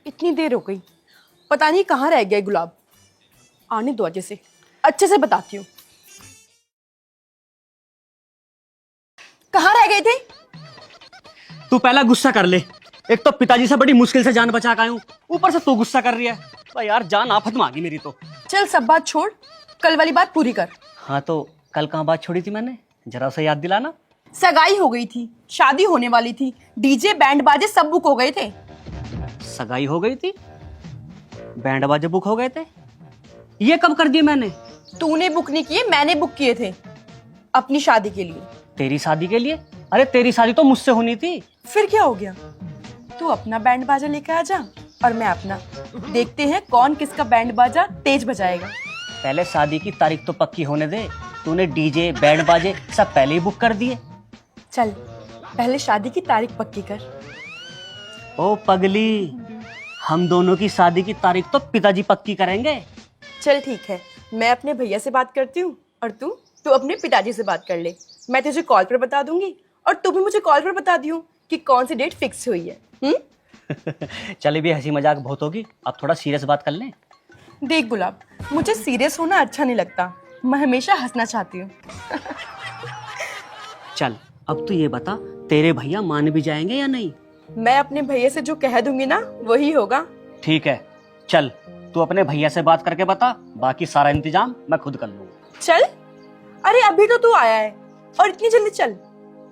इतनी देर हो गई, पता नहीं कहाँ रह गया गुलाब। आने दो अच्छे से बताती हूँ। कहाँ रह गए थे? तू पहला गुस्सा कर ले। एक तो पिताजी से बड़ी मुश्किल से जान बचा के आया हूँ, ऊपर से तू गुस्सा कर रही है। भाई यार जान आफत में आ गई मेरी तो। चल सब बात छोड़, कल वाली बात पूरी कर। हाँ तो कल कहाँ बात छोड़ी थी मैंने, जरा उसे याद दिलाना। सगाई हो गई थी, शादी होने वाली थी, डीजे बैंड बाजे सब बुक हो गए थे। सगाई हो गई थी, बैंड बाजे बुक हो गए थे, ये कब कर दिए मैंने? तूने बुक नहीं किए, मैंने बुक किए थे अपनी शादी के लिए। तेरी शादी के लिए? अरे तेरी शादी तो मुझसे होनी थी। फिर क्या हो गया? तू अपना बैंड बाजा लेकर आ जा और मैं अपना। देखते हैं कौन किसका बैंड बाजा तेज बजाएगा। पहले शादी की तारीख तो पक्की होने दे। तूने डीजे बैंड बाजे सब पहले ही बुक कर दिए। चल पहले शादी की तारीख पक्की कर। ओ पगली, हम दोनों की शादी की तारीख तो पिताजी पक्की करेंगे। चल ठीक है, मैं अपने भैया से बात करती हूँ और तू अपने पिताजी से बात कर ले। मैं तुझे कॉल पर बता दूंगी और तू भी मुझे कॉल पर बता दियो कि कौन सी डेट फिक्स हुई है। चले भी हंसी मजाक बहुत होगी, अब थोड़ा सीरियस बात कर लें। देख गुलाब, मुझे सीरियस होना अच्छा नहीं लगता, मैं हमेशा हंसना चाहती हूँ। चल अब तू ये बता, तेरे भैया मान भी जाएंगे या नहीं? मैं अपने भैया से जो कह दूंगी ना वही होगा। ठीक है, चल तू अपने भैया से बात करके बता, बाकी सारा इंतजाम मैं खुद कर लूंगा। चल, अरे अभी तो तू आया है और इतनी जल्दी चल।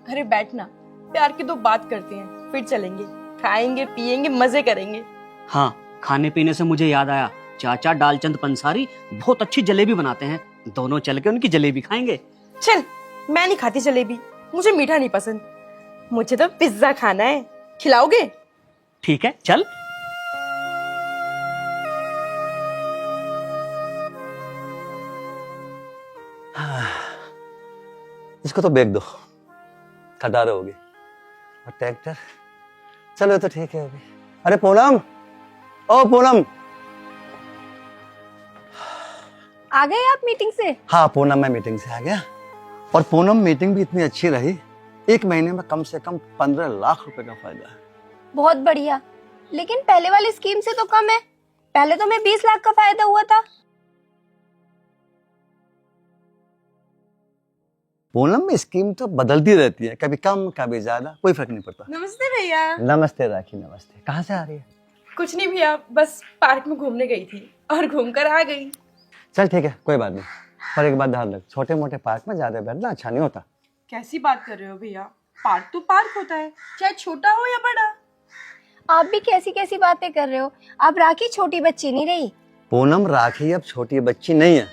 अरे बैठना, प्यार की तो बात करते हैं, फिर चलेंगे, खाएंगे पिएंगे मजे करेंगे। हाँ, खाने पीने से मुझे याद आया, चाचा डालचंद पंसारी बहुत अच्छी जलेबी बनाते हैं, दोनों चल के उनकी जलेबी खाएंगे। चल, मैं नहीं खाती जलेबी, मुझे मीठा नहीं पसंद, मुझे तो पिज्जा खाना है। खिलाओगे? ठीक है चल। इसको तो बेच दो, खटारे होगी। और ट्रैक्टर, चलो तो ठीक है अभी। अरे पूनम, ओ पूनम। आ गए आप मीटिंग से? हाँ पूनम, मैं मीटिंग से आ गया। और पूनम मीटिंग भी इतनी अच्छी रही, 1 महीने में कम से कम 15 लाख रुपए का फायदा है। बहुत बढ़िया, लेकिन पहले वाली स्कीम से तो कम है। पहले तो मैं 20 लाख का फायदा हुआ था। पूनम में स्कीम तो बदलती रहती है, कभी कम कभी ज्यादा, कोई फर्क नहीं पड़ता। नमस्ते भैया। नमस्ते राखी, नमस्ते। कहाँ से आ रही है? कुछ नहीं भैया, बस पार्क में घूमने गई थी और घूमकर आ गई। चल ठीक है, कोई बात नहीं, पर एक बात ध्यान रख, छोटे मोटे पार्क में ज्यादा बैठना अच्छा नहीं होता। कैसी बात कर रहे हो भैया, पार्क तो पार्क होता है, चाहे छोटा हो या बड़ा। आप भी कैसी कैसी बातें कर रहे हो? अब राखी छोटी बच्ची नहीं रही। पूनम, राखी अब छोटी बच्ची नहीं है,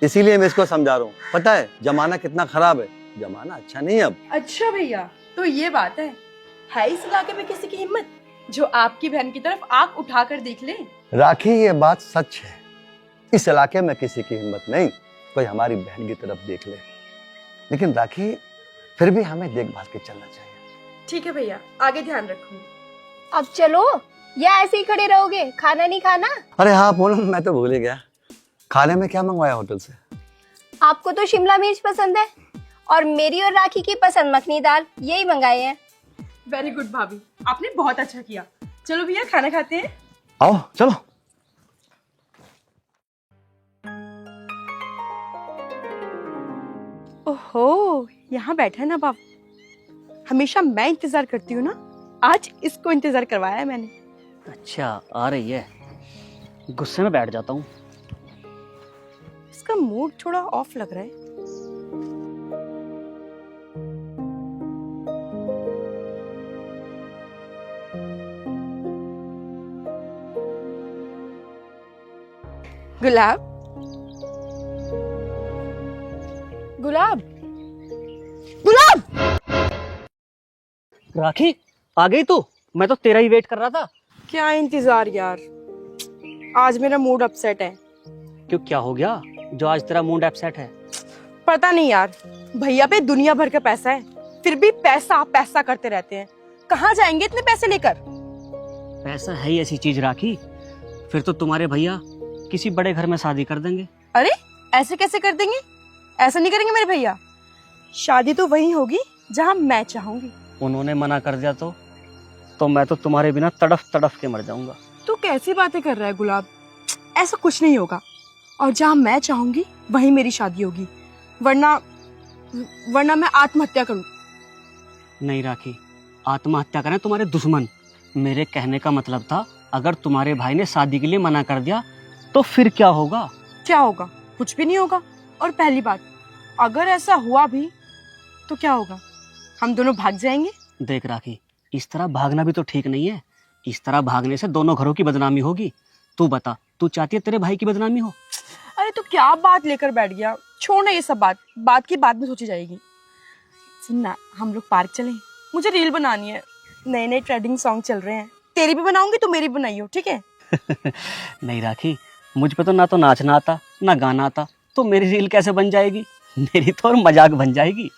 इसीलिए मैं इसको समझा रहा हूँ। पता है जमाना कितना खराब है, जमाना अच्छा नहीं है अब। अच्छा भैया, तो ये बात है इस इलाके में किसी की हिम्मत जो आपकी बहन की तरफ आंख उठाकर देख ले? राखी, ये बात सच है, इस इलाके में किसी की हिम्मत नहीं कोई हमारी बहन की तरफ देख ले। लेकिन राखी, फिर भी हमें देखभाल के चलना चाहिए। ठीक है भैया, आगे ध्यान रखूंगी। अब चलो या ऐसे ही खड़े रहोगे? खाना नहीं खाना? अरे हाँ पूनम, मैं तो भूल ही गया, खाने में क्या मंगवाया होटल से? आपको तो शिमला मिर्च पसंद है और मेरी और राखी की पसंद मखनी दाल, यही मंगाए हैं। वेरी गुड भाभी, आपने बहुत अच्छा किया। चलो भैया खाना खाते हैं। आओ चलो। ओहो, यहाँ बैठा है ना बाप, हमेशा मैं इंतजार करती हूँ ना, आज इसको इंतजार करवाया है मैंने। अच्छा आ रही है, गुस्से में बैठ जाता हूँ। इसका मूड थोड़ा ऑफ लग रहा है। गुलाब, गुलाब, गुलाब। राखी आ गई तू? मैं तो तेरा ही वेट कर रहा था। क्या इंतजार यार, आज मेरा मूड अपसेट है। क्यों, क्या हो गया जो आज तेरा मूड अपसेट है? पता नहीं यार, भैया पे दुनिया भर का पैसा है, फिर भी पैसा पैसा करते रहते हैं। कहाँ जाएंगे इतने पैसे लेकर? पैसा है ही ऐसी चीज राखी, फिर तो तुम्हारे भैया किसी बड़े घर में शादी कर देंगे। अरे ऐसे कैसे कर देंगे? ऐसा नहीं करेंगे मेरे भैया, शादी तो वही होगी जहाँ मैं चाहूंगी। उन्होंने मना कर दिया तो मैं तो तुम्हारे बिना तड़फ तड़फ के मर जाऊंगा। तू कैसी बातें कर रहा है गुलाब? ऐसा कुछ नहीं होगा, और जहाँ मैं चाहूंगी वहीं मेरी शादी होगी, वरना वरना मैं आत्महत्या करूं। नहीं राखी, आत्महत्या करें तुम्हारे दुश्मन। मेरे कहने का मतलब था, अगर तुम्हारे भाई ने शादी के लिए मना कर दिया तो फिर क्या होगा? क्या होगा? कुछ भी नहीं होगा। और पहली बात, अगर ऐसा हुआ भी तो क्या होगा? हम दोनों भाग जाएंगे। देख राखी, इस तरह भागना भी तो ठीक नहीं है। इस तरह भागने से दोनों घरों की बदनामी होगी। तू बता, तू चाहती है तेरे भाई की बदनामी हो? अरे तो क्या बात लेकर बैठ गया? छोड़ ना ये सब बात की बाद में सोची जाएगी। सुन ना, हम लोग पार्क चलें, मुझे रील बनानी है। नए नए ट्रेंडिंग सॉन्ग चल रहे हैं, तेरी भी बनाऊंगी, तो मेरी भी बनाइयो, ठीक है? नहीं राखी, मुझ पे तो ना तो नाचना आता ना गाना आता, तो मेरी रील कैसे बन जाएगी? मेरी तो और मजाक बन जाएगी।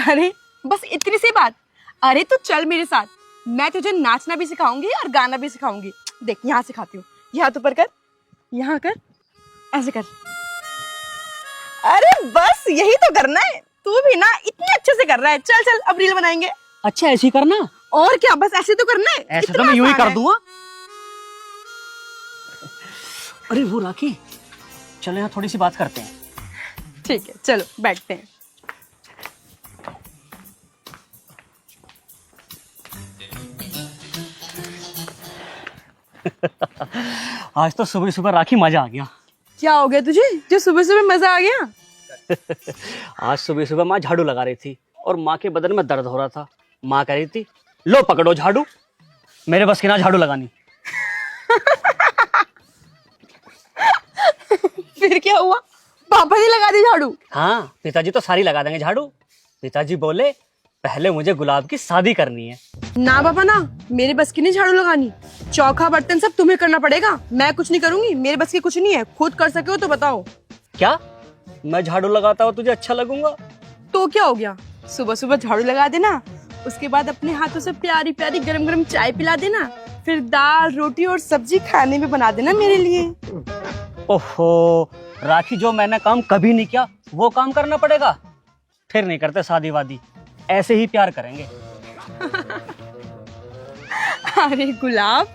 अरे बस इतनी सी बात। अरे तो चल मेरे साथ, मैं तुझे नाचना भी सिखाऊंगी और गाना भी सिखाऊंगी। देख, यहाँ सिखाती हूँ। यहाँ तो पर कर, यहाँ कर, ऐसे कर। अरे बस यही तो करना है। तू भी ना इतने अच्छे से कर रहा है। चल चल, अब रील बनाएंगे। अच्छा, ऐसे ही करना? और क्या, बस ऐसे तो करना है। ऐसे तो इतना मैं यूं ही आसान कर है। दूंगा। अरे वो राखी, चलो यहाँ थोड़ी सी बात करते हैं। ठीक है, चलो बैठते हैं। आज तो सुबह सुबह राखी मजा आ गया। क्या हो गया तुझे जो सुबह सुबह मजा आ गया? आज सुबह सुबह माँ झाड़ू लगा रही थी और माँ के बदन में दर्द हो रहा था। माँ कह रही थी, लो पकड़ो झाड़ू। मेरे बस की ना झाड़ू लगानी। फिर क्या हुआ? पापा ने लगा दी झाड़ू? हाँ, पिताजी तो सारी लगा देंगे झाड़ू। पिताजी बोले, पहले मुझे गुलाब की शादी करनी है। ना बाबा ना, मेरे बस की नहीं झाड़ू लगानी। चौका बर्तन सब तुम्हें करना पड़ेगा, मैं कुछ नहीं करूंगी। मेरे बस की कुछ नहीं है। खुद कर सके हो तो बताओ। क्या मैं झाड़ू लगाता हूँ तुझे अच्छा लगूंगा? तो क्या हो गया, सुबह सुबह झाड़ू लगा देना, उसके बाद अपने हाथों से प्यारी प्यारी गरम गरम चाय पिला देना, फिर दाल रोटी और सब्जी खाने में बना देना मेरे लिए। ओहो राखी, जो मैंने काम कभी नहीं किया वो काम करना पड़ेगा? फिर नहीं करते शादी वादी, ऐसे ही प्यार करेंगे। अरे गुलाब,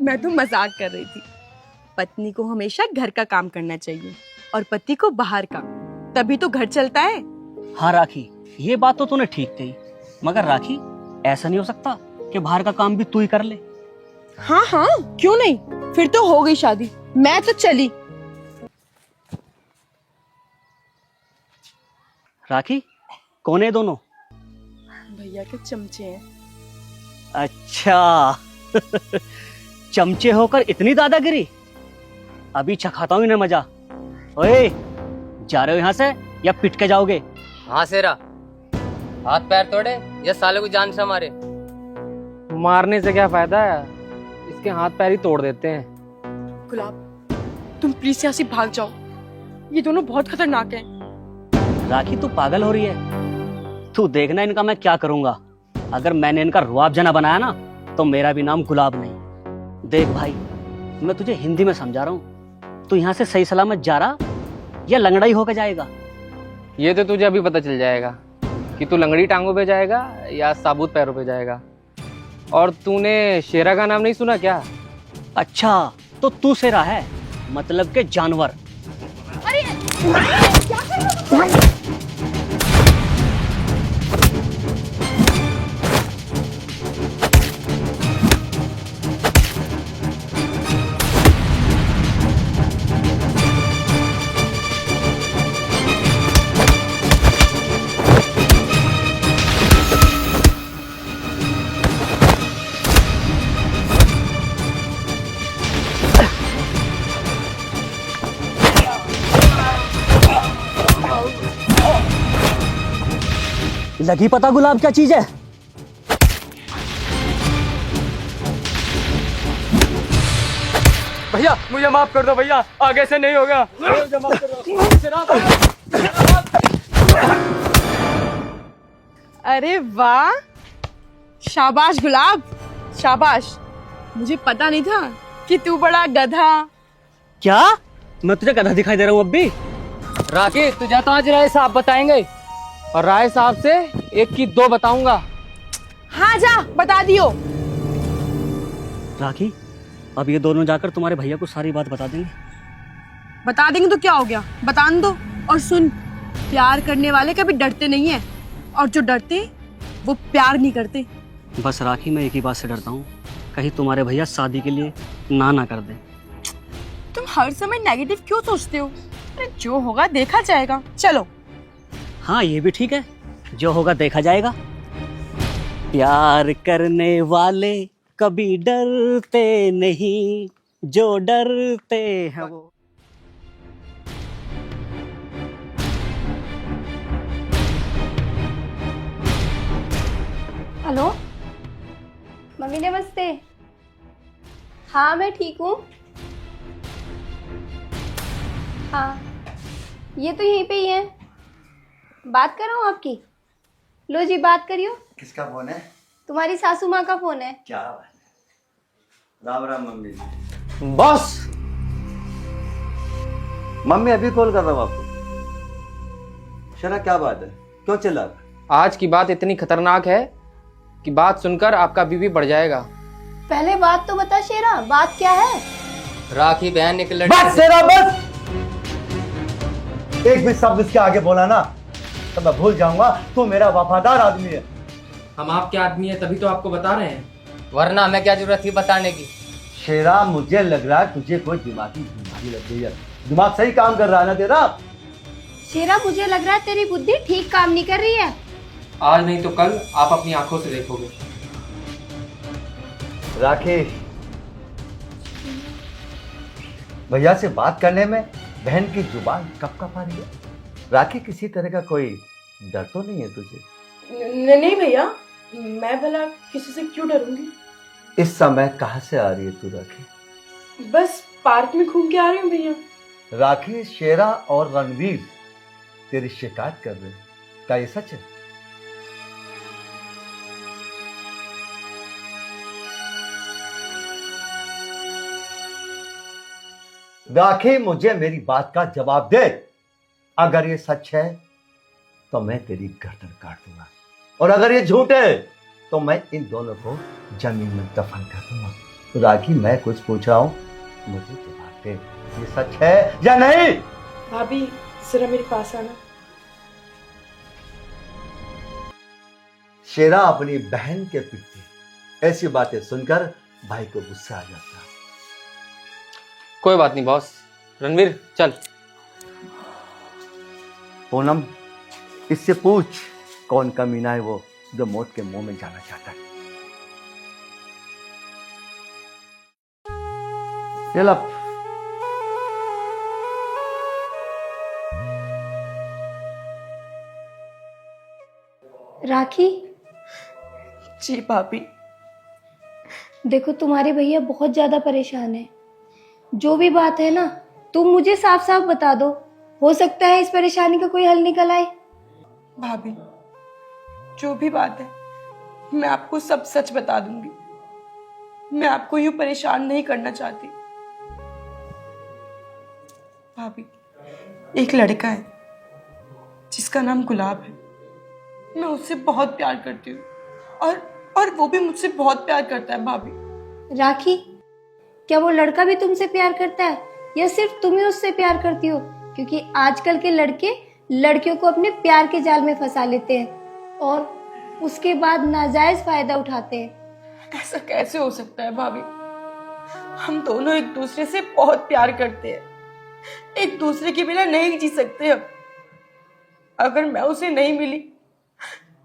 मैं तो मजाक कर रही थी। पत्नी को हमेशा घर का काम करना चाहिए और पति को बाहर का, तभी तो घर चलता है। हाँ राखी, ये बात तो तूने ठीक कही, मगर राखी ऐसा नहीं हो सकता कि बाहर का काम भी तू ही कर ले? हाँ हाँ, क्यों नहीं? फिर तो हो गई शादी, मैं तो चली। राखी, कौन है दोनों? भैया के चमचे हैं। अच्छा। चमचे होकर इतनी दादागिरी? अभी चखाता हूँ इन्हें मजा। ओए, जा रहे हो यहाँ से या पिट के जाओगे? हाँ सेरा, हाथ पैर तोड़े या साले को जान से मारे? मारने से क्या फायदा है, इसके हाथ पैर ही तोड़ देते हैं। गुलाब, तुम प्लीज यहाँ से भाग जाओ, ये दोनों बहुत खतरनाक हैं। राखी, तू पागल हो रही है? तू देखना इनका मैं क्या करूंगा। अगर मैंने इनका रुआब जना बनाया ना, तो मेरा भी नाम गुलाब नहीं। देख भाई, मैं तुझे हिंदी में समझा रहा हूँ। तू यहाँ से सही सलामत जा रहा या लंगड़ा ही होकर जाएगा? ये तो तुझे अभी पता चल जाएगा कि तू लंगड़ी टांगों पे जाएगा या साबुत पैरों पे जाएगा। और तूने शेरा का नाम नहीं सुना क्या? अच्छा, तो तू शेरा है, मतलब के जानवर। लगी पता गुलाब क्या चीज है? भैया मुझे माफ कर दो भैया, आगे से नहीं होगा। मुझे माफ कर दो। अरे वाह, शाबाश गुलाब, शाबाश। मुझे पता नहीं था कि तू बड़ा गधा। क्या मैं तुझे गधा दिखाई दे रहा हूँ अब भी? राखी, तुझे तो आज राय साहब बताएंगे, और राय साहब से 1 की 2 बताऊंगा। हाँ जा, बता दियो। राखी, अब ये दोनों जाकर तुम्हारे भैया को सारी बात बता देंगे। बता देंगे तो क्या हो गया, बता दो। और सुन, प्यार करने वाले कभी डरते नहीं है, और जो डरते वो प्यार नहीं करते। बस राखी, मैं एक ही बात से डरता हूँ, कहीं तुम्हारे भैया शादी के लिए ना कर दें। तुम हर समय नेगेटिव क्यों सोचते हो? अरे जो होगा देखा जाएगा। चलो। हाँ ये भी ठीक है, जो होगा देखा जाएगा। प्यार करने वाले कभी डरते नहीं, जो डरते हैं वो। हेलो मम्मी, नमस्ते। हाँ मैं ठीक हूँ। हाँ ये तो यहीं पे ही है, बात कर रहा हूँ आपकी। लो जी बात करियो। किसका फोन है? तुम्हारी सासू माँ का फोन है। क्या बात है। राम राम मम्मी जी। बॉस, मम्मी अभी कॉल कर रहा हूँ आपको। शरा क्या बात है, क्यों चिल्ला रहा? आज की बात इतनी खतरनाक है कि बात सुनकर आपका बीपी बढ़ जाएगा। पहले बात तो बता शेरा, बात क्या है? राखी बहन एक लड़की बस तेरा बस, एक भी शब्द इसके आगे बोला ना तो मैं भूल जाऊंगा तू मेरा वफादार आदमी है। हम आपके आदमी हैं तभी तो आपको बता रहे हैं। वरना हमें क्या जरूरत थी बताने की। शेरा मुझे लग रहा है तुझे कोई दिमागी बीमारी लग गई है। दिमाग सही काम कर रहा है ना तेरा? शेरा मुझे लग रहा है तेरी बुद्धि ठीक काम नहीं कर रही है। आज नहीं तो कल आप अपनी आंखों से देखोगे। राखी, भैया से बात करने में बहन की जुबान कब कब आ रही है? राखी किसी तरह का कोई डर तो नहीं है तुझे? नहीं भैया, मैं भला किसी से क्यों डरूंगी? इस समय कहाँ से आ रही है तू राखी? बस पार्क में घूम के आ रही हूँ भैया। राखी, शेरा और रणवीर तेरी शिकायत कर रहे हैं, क्या ये सच है? राखी, मुझे मेरी बात का जवाब दे। अगर ये सच है तो मैं तेरी गर्दन काट दूंगा, और अगर ये झूठ है तो मैं इन दोनों को जमीन में दफन कर दूंगा। तो राखी, मैं कुछ पूछ रहा हूं, मुझे जवाब दे, ये सच है या नहीं? भाभी जरा मेरे पास आना। शेरा अपनी बहन के प्रति ऐसी बातें सुनकर भाई को गुस्सा आ जाता है। कोई बात नहीं बॉस। रणवीर चल। पूनम, इससे पूछ कौन कमीना है वो जो मौत के मुंह में जाना चाहता है। ये ला। राखी, जी भाभी। देखो तुम्हारे भैया बहुत ज्यादा परेशान है। जो भी बात है ना, तुम मुझे साफ साफ बता दो, हो सकता है इस परेशानी का कोई हल निकल आए। भाभी जो भी बात है मैं आपको सब सच बता दूंगी। मैं आपको यूं परेशान नहीं करना चाहती। भाभी, एक लड़का है जिसका नाम गुलाब है। मैं उससे बहुत प्यार करती हूँ, और वो भी मुझसे बहुत प्यार करता है। भाभी, राखी, क्या वो लड़का भी तुमसे प्यार करता है या सिर्फ तुम ही उससे प्यार करती हो? क्योंकि आजकल के लड़के लड़कियों को अपने प्यार के जाल में फंसा लेते हैं और उसके बाद नाजायज फायदा उठाते हैं। ऐसा कैसे हो सकता है भाभी? हम दोनों एक दूसरे से बहुत प्यार करते हैं, एक दूसरे के बिना नहीं जी सकते हम। अगर मैं उसे नहीं मिली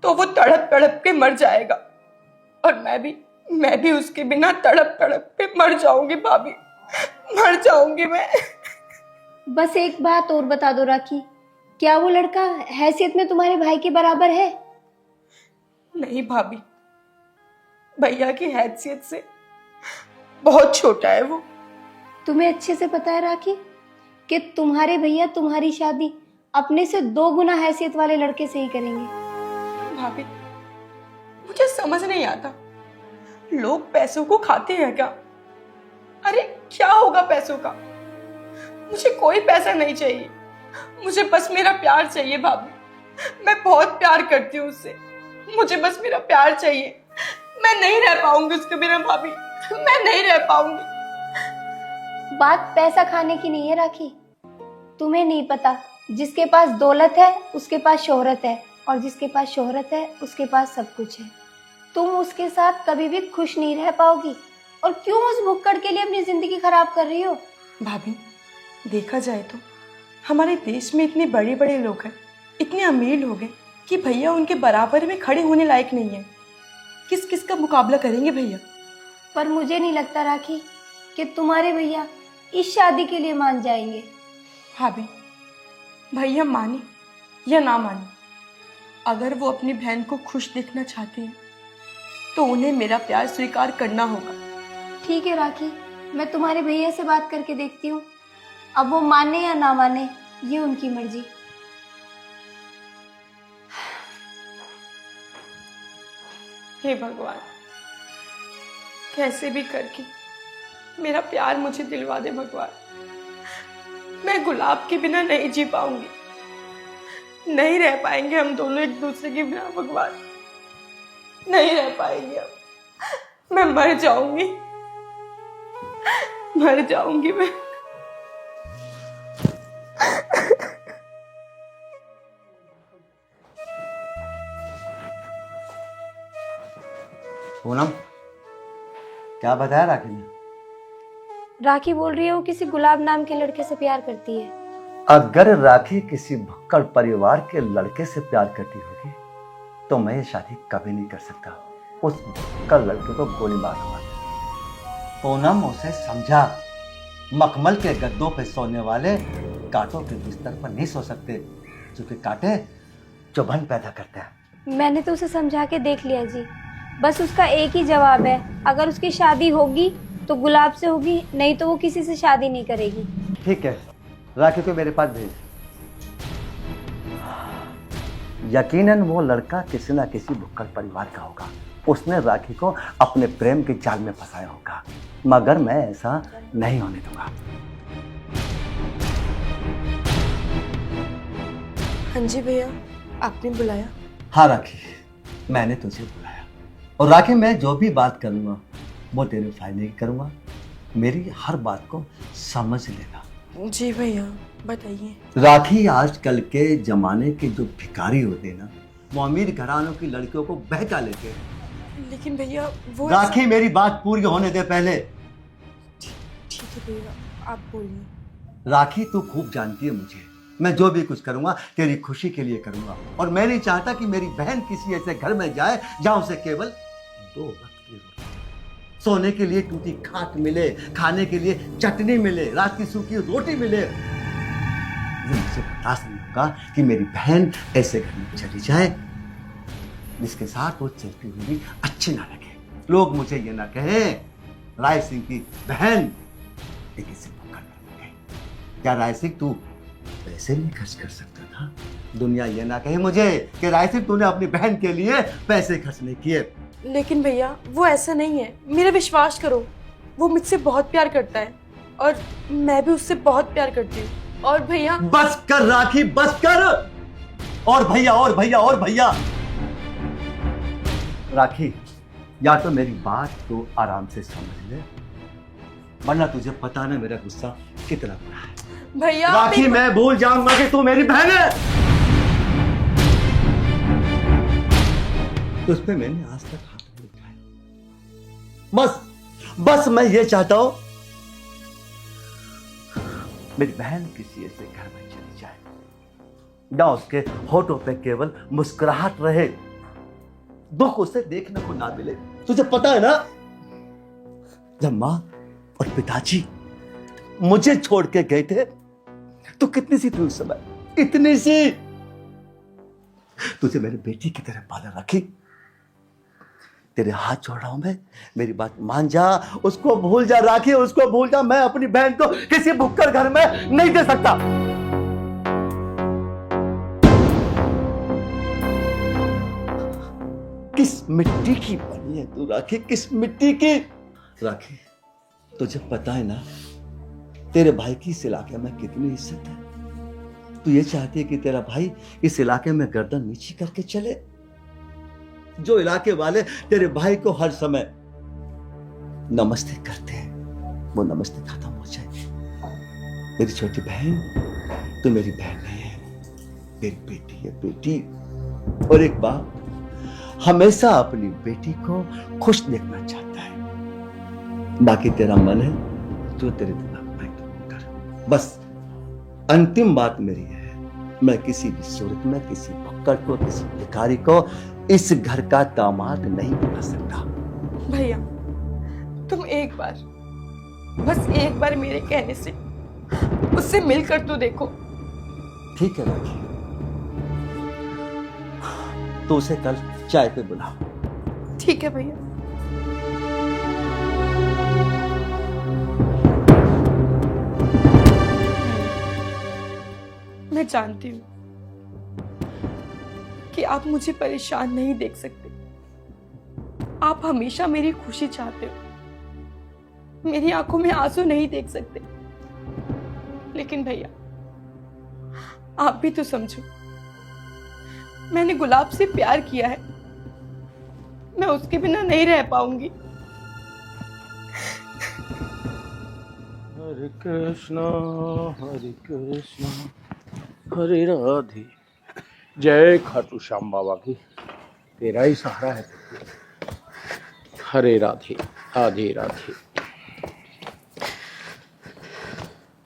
तो वो तड़प तड़प के मर जाएगा, और मैं भी उसके बिना तड़प तड़प के मर जाऊंगी भाभी, मर जाऊंगी मैं। बस एक बात और बता दो राखी, क्या वो लड़का हैसियत में तुम्हारे भाई के बराबर है? नहीं भाभी, भैया की हैसियत से बहुत छोटा है वो। तुम्हें अच्छे से पता है राखी कि तुम्हारे भैया तुम्हारी शादी अपने से 2 गुना हैसियत वाले लड़के से ही करेंगे। भाभी, मुझे समझ नहीं आता, लोग पैसों को खाते हैं क्या? अरे क्या होगा पैसों का? मुझे कोई पैसा नहीं चाहिए, मुझे बस मेरा प्यार चाहिए भाभी। मैं बहुत प्यार करती हूँ उससे, मुझे बस मेरा प्यार चाहिए। मैं नहीं रह पाऊंगी उसके बिना भाभी, मैं नहीं रह पाऊंगी। बात पैसा खाने की नहीं है राखी। तुम्हें नहीं पता, जिसके पास दौलत है उसके पास शोहरत है, और जिसके पास शोहरत है उसके पास सब कुछ है। तुम उसके साथ कभी भी खुश नहीं रह पाओगी, और क्यों उस भुक्कड़ के लिए अपनी जिंदगी खराब कर रही हो? भाभी, देखा जाए तो हमारे देश में इतने बड़े बड़े लोग हैं, इतने अमीर लोग हैं कि भैया उनके बराबर में खड़े होने लायक नहीं है। किस किस का मुकाबला करेंगे भैया? पर मुझे नहीं लगता राखी कि तुम्हारे भैया इस शादी के लिए मान जाएंगे। भाभी, भैया माने या ना माने, अगर वो अपनी बहन को खुश देखना चाहते हैं तो उन्हें मेरा प्यार स्वीकार करना होगा। ठीक है राखी, मैं तुम्हारे भैया से बात करके देखती हूँ। अब वो माने या ना माने ये उनकी मर्जी। हे भगवान, कैसे भी करके मेरा प्यार मुझे दिलवा दे भगवान। मैं गुलाब के बिना नहीं जी पाऊंगी, नहीं रह पाएंगे हम दोनों एक दूसरे के बिना भगवान, नहीं रह पाएंगे हम। मैं मर जाऊंगी, मर जाऊंगी मैं। पूनम, क्या बताया राखी ने? राखी बोल रही है वो किसी गुलाब नाम के लड़के से प्यार करती है। अगर राखी किसी भक्कड़ परिवार के लड़के से प्यार करती होगी तो मैं ये शादी कभी नहीं कर सकता। उस भक्कड़ लड़के को गोली मार दूंगा। पूनम, उसे समझा, मखमल के गद्दों पे सोने वाले कांटों के बिस्तर पर नहीं सो सकते, क्योंकि कांटे चुभन पैदा करते हैं। मैंने तो उसे समझा के देख लिया जी, बस उसका एक ही जवाब है, अगर उसकी शादी होगी तो गुलाब से होगी, नहीं तो वो किसी से शादी नहीं करेगी। ठीक है, राखी को मेरे पास भेज। यकीनन वो लड़का किसी ना किसी भुक्कड़ परिवार का होगा। उसने राखी को अपने प्रेम के जाल में फंसाया होगा, मगर मैं ऐसा नहीं होने दूंगा। हाँ जी भैया, आपने बुलाया? हाँ राखी, मैंने तुझे बुलाया, और राखी मैं जो भी बात करूंगा वो तेरे फायदे की करूंगा। मेरी हर बात को समझ लेना। जी भैया, बताइए। राखी, आजकल के जमाने के जो भिखारी होते हैं ना, वो अमीर घरानों की लड़कियों को बहका लेते हैं। लेकिन भैया वो राखी, मेरी बात पूरी होने दे पहले। ठीक है भैया, आप बोलिए। राखी, तू खूब जानती है मुझे, मैं जो भी कुछ करूंगा तेरी खुशी के लिए करूंगा, और मैं नहीं चाहता कि मेरी बहन किसी ऐसे घर में जाए जहां उसे केवल 2 वक्त की रोटी, सोने के लिए टूटी खाट मिले, खाने के लिए चटनी मिले, रात की सूखी रोटी मिले। ये मुझे बर्दाश्त नहीं होगा कि मेरी बहन ऐसे घर में चली जाए जिसके साथ वो चलती हुई अच्छी ना लगे। लोग मुझे ये ना कहें राय सिंह की बहन ये किसी भुक्कड़ में गई। क्या राय सिंह तू पैसे नहीं खर्च कर सकता था? दुनिया ये ना कहे मुझे कि राय सिंह तूने अपनी बहन के लिए पैसे खर्च नहीं किए। लेकिन भैया वो ऐसा नहीं है, मेरा विश्वास करो, वो मुझसे बहुत प्यार करता है और मैं भी उससे बहुत प्यार करती हूँ। और भैया बस कर राखी, बस कर। और भैया, और भैया, और भैया। राखी, या तो मेरी बात तो आराम से समझ ले, वरना तुझे पता ना मेरा गुस्सा कितना बुरा है। भैया राखी, मैं भूल जाऊंगा कि तू मेरी बहन है। तुझ पे मैंने आज तक हाथ नहीं उठाया। बस मैं ये चाहता हूं मेरी बहन किसी ऐसे घर में चली जाए ना उसके होठों पे केवल मुस्कुराहट रहे, दुख उसे देखने को ना मिले। तुझे पता है ना, जब मां और पिताजी मुझे छोड़ के गए थे तो कितनी सी थी उस समय, इतनी सी। तुझे मेरी बेटी की तरह पाला रखी। तेरे हाथ जोड़ रहा हूं मैं, मेरी बात मान जा, उसको भूल जा राखी, उसको भूल जा। मैं अपनी बहन को किसी भुक्कड़ घर में नहीं दे सकता। किस मिट्टी की बनी है तू राखी, किस मिट्टी की? राखी, तुझे पता है ना तेरे भाई की इस इलाके में कितनी इज्जत है। तू ये चाहती है कि तेरा भाई इस इलाके में गर्दन नीची करके चले? जो इलाके वाले तेरे भाई को हर समय नमस्ते करते हैं, वो नमस्ते खत्म हो जाए। मेरी छोटी बहन तो मेरी बहन नहीं है, मेरी बेटी है, बेटी। और एक बाप हमेशा अपनी बेटी को खुश देखना चाहता है। बाकी तेरा मन है जो तेरे दिमाग में कर। बस अंतिम बात मेरी है, मैं किसी भी सूरत में किसी भक्कड़ को, किसी भिखारी को इस घर का दामाद नहीं बना सकता। भैया तुम एक बार, बस एक बार मेरे कहने से उससे मिलकर तो देखो। ठीक है राखी, तो उसे कल चाय पे बुलाओ। ठीक है भैया। मैं जानती हूँ कि आप मुझे परेशान नहीं देख सकते। आप हमेशा मेरी खुशी चाहते हो, मेरी आंखों में आंसू नहीं देख सकते। लेकिन भैया आप भी तो समझो, मैंने गुलाब से प्यार किया है, मैं उसके बिना नहीं रह पाऊंगी। हरे कृष्णा हरे राधे। जय खाटू श्याम बाबा की, तेरा ही सहारा है। हरे राधे राधे राधे।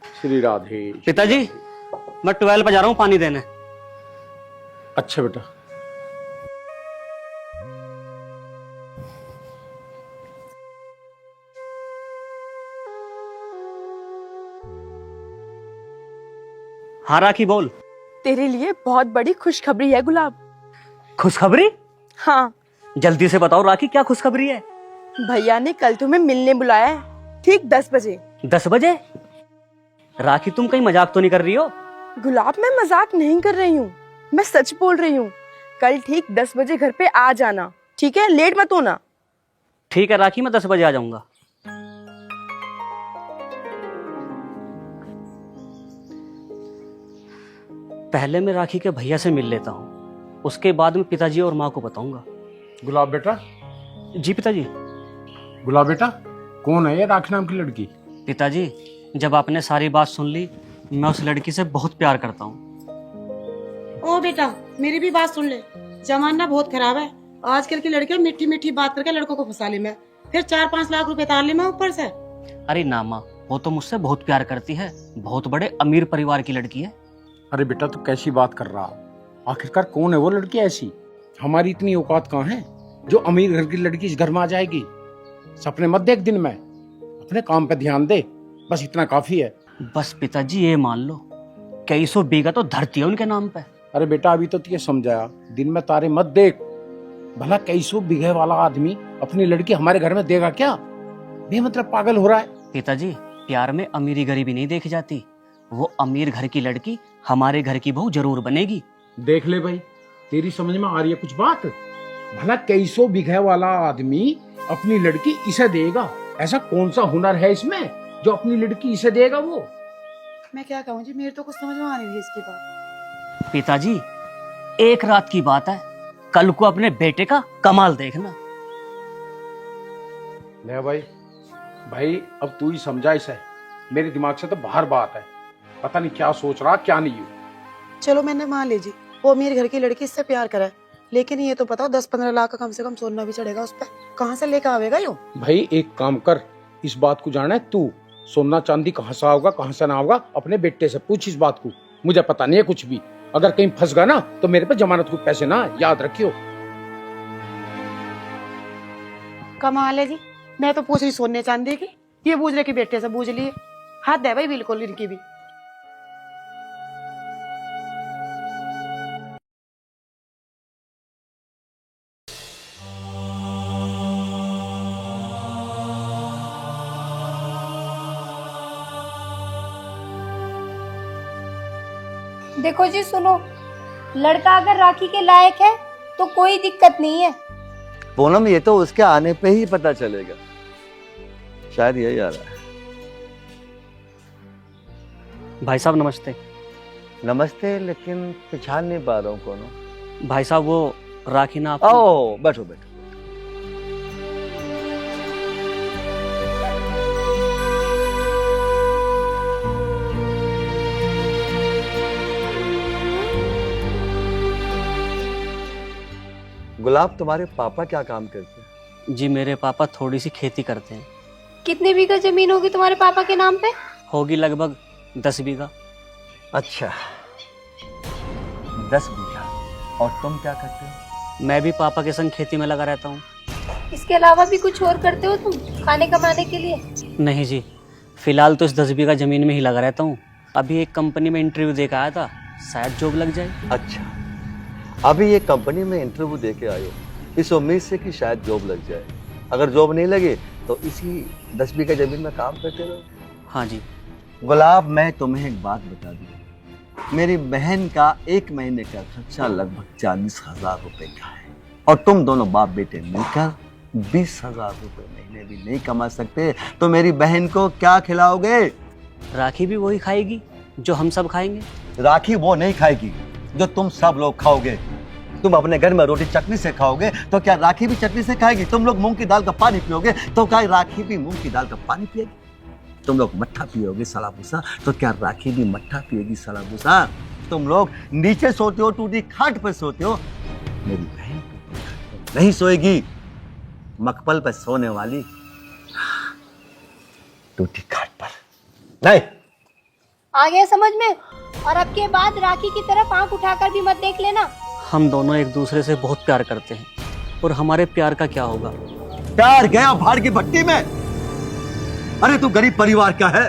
श्री राधे। पिताजी मैं 12 पे जा रहा हूँ पानी देने। अच्छा बेटा। हाँ राखी बोल। तेरे लिए बहुत बड़ी खुशखबरी है गुलाब। खुशखबरी? हाँ, जल्दी से बताओ राखी, क्या खुशखबरी है? भैया ने कल तुम्हें मिलने बुलाया है, ठीक 10 बजे। 10 बजे? राखी तुम कहीं मजाक तो नहीं कर रही हो? गुलाब मैं मजाक नहीं कर रही हूँ, मैं सच बोल रही हूँ। कल ठीक 10 बजे घर पे आ जाना, ठीक है? लेट मत होना। ठीक है राखी, मैं 10 बजे आ जाऊंगा। पहले मैं राखी के भैया से मिल लेता हूँ, उसके बाद में पिताजी और माँ को बताऊंगा। गुलाब बेटा। जी पिताजी। गुलाब बेटा, कौन है ये राखी नाम की लड़की? पिताजी जब आपने सारी बात सुन ली, मैं उस लड़की से बहुत प्यार करता हूँ। ओ बेटा, मेरी भी बात सुन ले। जमाना बहुत खराब है, आजकल की लड़कियां मीठी मीठी बात करके लड़कों को फंसा ले में, फिर 4-5 लाख रुपए तार ले में ऊपर से। अरे ना माँ, वो तो मुझसे बहुत प्यार करती है, बहुत बड़े अमीर परिवार की लड़की है। अरे बेटा तू कैसी बात कर रहा? आखिरकार कौन है वो लड़की ऐसी? हमारी इतनी औकात कहाँ है जो अमीर घर की लड़की इस घर में आ जाएगी? सपने मत देख दिन में, अपने काम पे ध्यान दे, बस इतना काफी है। बस पिताजी ये मान लो, कई सौ बीघा तो धरती है उनके नाम पे। अरे बेटा अभी तो तुझे समझाया, दिन में तारे मत देख। भला कई सौ बीघे वाला आदमी अपनी लड़की हमारे घर में देगा क्या? बेमतलब पागल हो रहा है। पिताजी प्यार में अमीरी गरीबी नहीं देखी जाती, वो अमीर घर की लड़की हमारे घर की बहू जरूर बनेगी। देख ले भाई, तेरी समझ में आ रही है कुछ बात? भला कई सौ बीघे वाला आदमी अपनी लड़की इसे देगा, ऐसा कौन सा हुनर है इसमें जो अपनी लड़की इसे देगा? वो मैं क्या कहूँ जी, मेरे तो कुछ समझ में आ नहीं रही इसकी बात। पिताजी एक रात की बात है, कल को अपने बेटे का कमाल देखना। ले भाई, भाई अब तू ही समझा इसे, मेरे दिमाग से तो बाहर बात है, पता नहीं क्या सोच रहा क्या नहीं। चलो मैंने मान ली जी, वो मेरे घर की लड़की इससे प्यार करे, लेकिन ये तो बताओ 10-15 लाख का कम से कम सोना भी चढ़ेगा उस पर, कहाँ से लेकर आवेगा यो? भाई एक काम कर, इस बात को जाना है तू, सोना चांदी कहाँ से होगा कहाँ से ना होगा अपने बेटे से पूछ इस बात को, मुझे पता नहीं है कुछ भी। अगर कहीं फंस गया ना तो मेरे पे जमानत को पैसे ना, याद रखियो। कमाल है जी, मैं तो पूछ रही सोने चांदी की, ये पूछ रहे कि बेटे से पूछ लिए। हाथ दे भाई बिल्कुल इनकी भी। देखो जी सुनो, लड़का अगर राखी के लायक है तो कोई दिक्कत नहीं है। पूनम ये तो उसके आने पे ही पता चलेगा, शायद यही आ रहा है। भाई साहब नमस्ते। नमस्ते, लेकिन पहचान नहीं पा रहा हूँ कौन हो। भाई साहब वो राखी ना ओ बैठो बैठो। गुलाब, तुम्हारे पापा क्या काम करते हैं? जी मेरे पापा थोड़ी सी खेती करते हैं। कितने बीघा जमीन होगी तुम्हारे पापा के नाम पे? होगी लगभग 10 बीघा। अच्छा, 10 बीघा। और तुम क्या करते हो? मैं भी पापा के संग खेती में लगा रहता हूँ। इसके अलावा भी कुछ और करते हो तुम खाने कमाने के लिए? नहीं जी, फिलहाल तो इस 10 बीघा जमीन में ही लगा रहता हूँ। अभी एक कंपनी में इंटरव्यू दे के आया था, शायद जॉब लग जाए। अच्छा, अभी ये कंपनी में इंटरव्यू दे के आए हो इस उम्मीद से कि शायद जॉब लग जाए। अगर जॉब नहीं लगे तो इसी 10 बीघा जमीन में काम करते रहो। हाँ जी। गुलाब, मैं तुम्हें एक बात बता दूं, मेरी बहन का 1 महीने का खर्चा लगभग 40,000 रुपए का है, और तुम दोनों बाप बेटे मिलकर 20,000 रुपए महीने भी नहीं कमा सकते, तो मेरी बहन को क्या खिलाओगे? राखी भी वही खाएगी जो हम सब खाएंगे। राखी वो नहीं खाएगी जो तुम सब लोग खाओगे। तुम अपने घर में रोटी चटनी से खाओगे तो क्या राखी भी चटनी से खाएगी? तुम लोग मूंग की दाल का पानी पियोगे तो क्या राखी भी मूंग की दाल का पानी पिएगी? तुम लोग मट्ठा पियोगे सड़ा भूसा तो क्या राखी भी मट्ठा पिएगी सड़ा भूसा? तुम लोग नीचे सोते हो, टूटी खाट पर सोते हो, मेरी बहन नहीं सोएगी, मकबल पर सोने वाली टूटी खाट पर नहीं। आ गया समझ में? और अब के बाद राखी की तरफ आंख उठाकर भी मत देख लेना। हम दोनों एक दूसरे से बहुत प्यार करते हैं, और हमारे प्यार का क्या होगा? प्यार गया भाड़ की भट्टी में। अरे तू गरीब परिवार का है,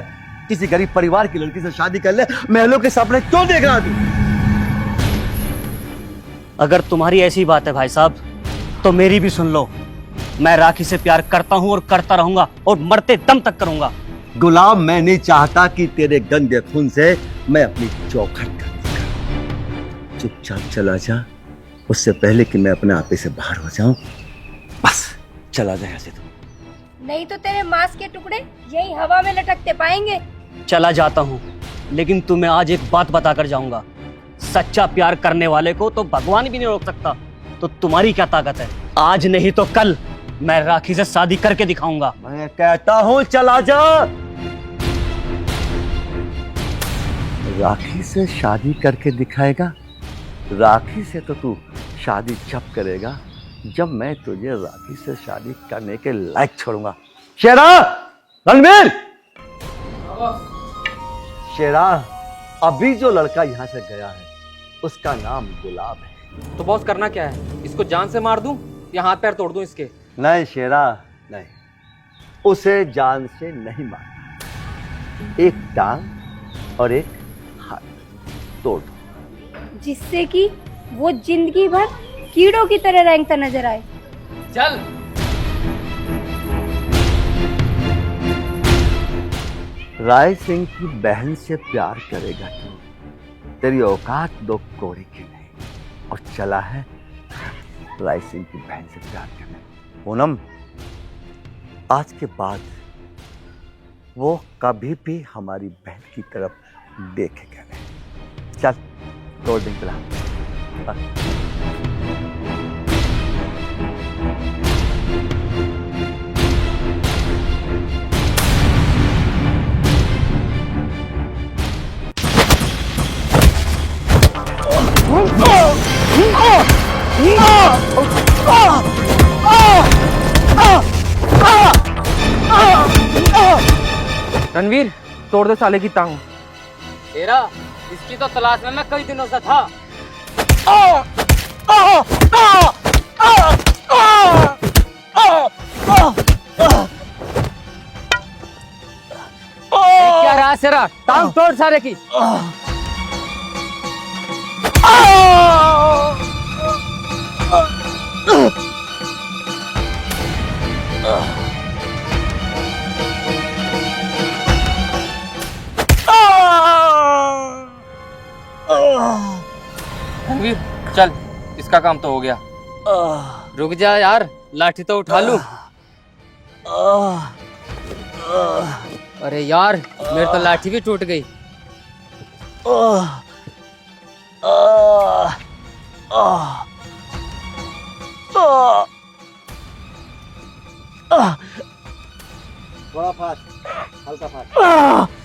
किसी गरीब परिवार की लड़की से शादी कर ले, महलों के सपने क्यों देख रहा तू? अगर तुम्हारी ऐसी बात है भाई साहब, तो मेरी भी सुन लो। मैं राखी से प्यार करता हूं और करता रहूंगा, और मरते दम तक करूंगा। गुलाम, मैं नहीं चाहता कि तेरे गंदे खून से मैं अपनी चौखट कर दूं। चुपचाप चला जा, उससे पहले कि मैं अपने आपे से बाहर हो जाऊं। बस चला जा यहाँ से तू। नहीं तो तेरे मांस के टुकड़े यही हवा में लटकते पाएंगे। चला जाता हूं, लेकिन तुम्हें आज एक बात बताकर जाऊंगा। सच्चा प्यार करने वाले को तो भगवान भी नहीं रोक सकता, तो तुम्हारी क्या ताकत है? आज नहीं तो कल मैं राखी से शादी करके दिखाऊंगा। मैं कहता हूं चला जा। राखी से शादी करके दिखाएगा? राखी से तो तू शादी जब करेगा जब मैं तुझे राखी से शादी करने के लायक छोड़ूंगा। शेरा, रणवीर, शेरा, अभी जो लड़का यहाँ से गया है उसका नाम गुलाब है। तो बॉस करना क्या है? इसको जान से मार दूं या हाथ पैर तोड़ दूं इसके? नहीं शेरा, नहीं, उसे जान से नहीं मारना, एक टांग और एक हाथ तोड़ दो, जिससे कि वो जिंदगी भर कीड़ों की तरह रेंगता नजर आए। चल। राय सिंह की बहन से प्यार करेगा तू? तेरी औकात 2 कोड़े की नहीं, और चला है राय सिंह की बहन से प्यार करने। पूनम, आज के बाद वो कभी भी हमारी बहन की तरफ देखेगा नहीं। चल तोड़ दें पिला। रणवीर, तोड़ दे साले की टांग। तेरा इसकी तो तलाश में मैं कई दिनों से था। क्या रहा तेरा? टांग तोड़ सारे की। रणवीर चल, इसका काम तो हो गया। रुक जा यार, लाठी तो उठा लूं। अरे यार, मेरी तो लाठी भी टूट गई। बड़ा फास्ट, हल्का फास्ट।